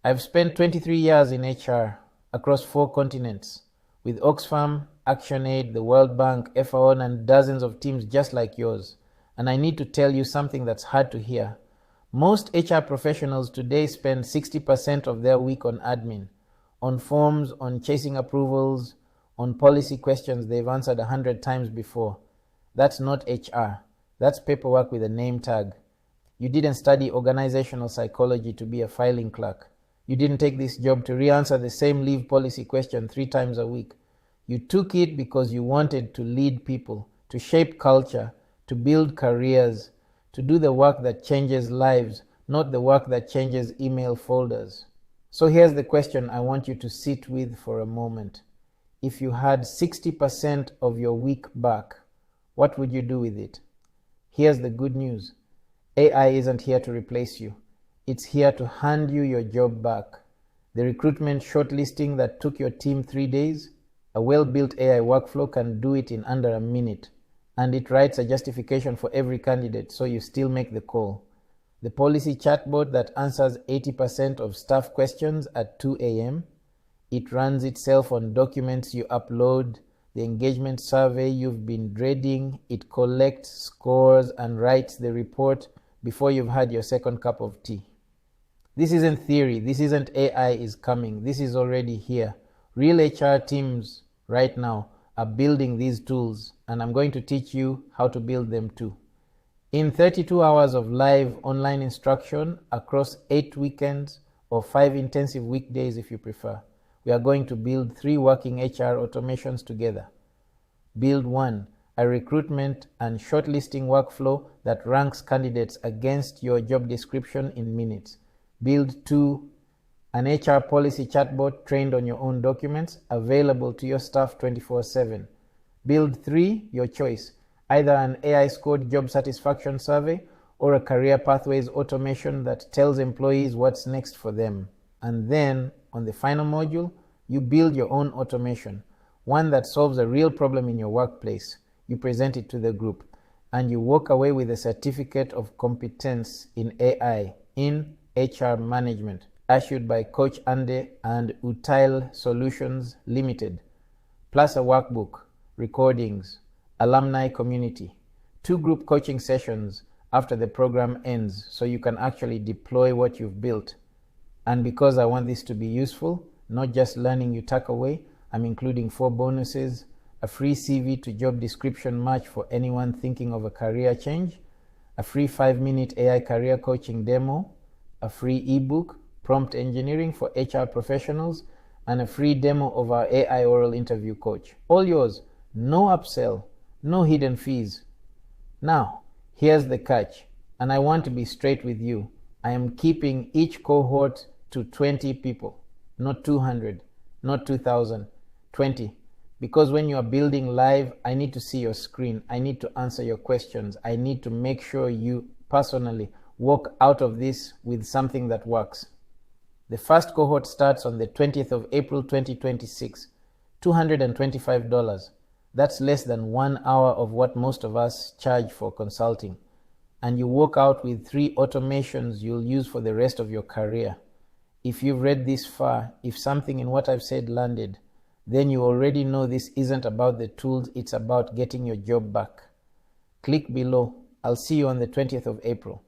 I've spent 23 years in HR across 4 continents with Oxfam, ActionAid, the World Bank, FAO, and dozens of teams just like yours. And I need to tell you something that's hard to hear. Most HR professionals today spend 60% of their week on admin, on forms, on chasing approvals, on policy questions they've answered 100 times before. That's not HR. That's paperwork with a name tag. You didn't study organizational psychology to be a filing clerk. You didn't take this job to re-answer the same leave policy question 3 times a week. You took it because you wanted to lead people, to shape culture, to build careers, to do the work that changes lives, not the work that changes email folders. So here's the question I want you to sit with for a moment. If you had 60% of your week back, what would you do with it? Here's the good news. AI isn't here to replace you. It's here to hand you your job back. The recruitment shortlisting that took your team 3 days, a well-built AI workflow can do it in under a minute. And it writes a justification for every candidate, so you still make the call. The policy chatbot that answers 80% of staff questions at 2 a.m., it runs itself on documents you upload, the engagement survey you've been dreading, it collects, scores, and writes the report before you've had your second cup of tea. This isn't theory, this isn't AI is coming, this is already here. Real HR teams right now are building these tools, and I'm going to teach you how to build them too. In 32 hours of live online instruction across 8 weekends or 5 intensive weekdays if you prefer, we are going to build 3 working HR automations together. Build 1, a recruitment and shortlisting workflow that ranks candidates against your job description in minutes. Build 2, an HR policy chatbot trained on your own documents, available to your staff 24/7. Build 3, your choice, either an AI-scored job satisfaction survey or a career pathways automation that tells employees what's next for them. And then, on the final module, you build your own automation, one that solves a real problem in your workplace. You present it to the group, and you walk away with a certificate of competence in AI, in HR management, issued by Coach Andeh and Utail Solutions Limited, plus a workbook, recordings, alumni community, 2 group coaching sessions after the program ends so you can actually deploy what you've built. And because I want this to be useful, not just learning you tuck away, I'm including 4 bonuses, a free CV to job description match for anyone thinking of a career change, a free 5-minute AI career coaching demo, a free ebook, Prompt Engineering for HR professionals, and a free demo of our AI oral interview coach. All yours, no upsell, no hidden fees. Now, here's the catch, and I want to be straight with you. I am keeping each cohort to 20 people, not 200, not 2,000, 20. Because when you are building live, I need to see your screen. I need to answer your questions. I need to make sure you personally walk out of this with something that works. The first cohort starts on the 20th of April 2026, $225. That's less than 1 hour of what most of us charge for consulting. And you walk out with 3 automations you'll use for the rest of your career. If you've read this far, if something in what I've said landed, then you already know this isn't about the tools, it's about getting your job back. Click below. I'll see you on the 20th of April.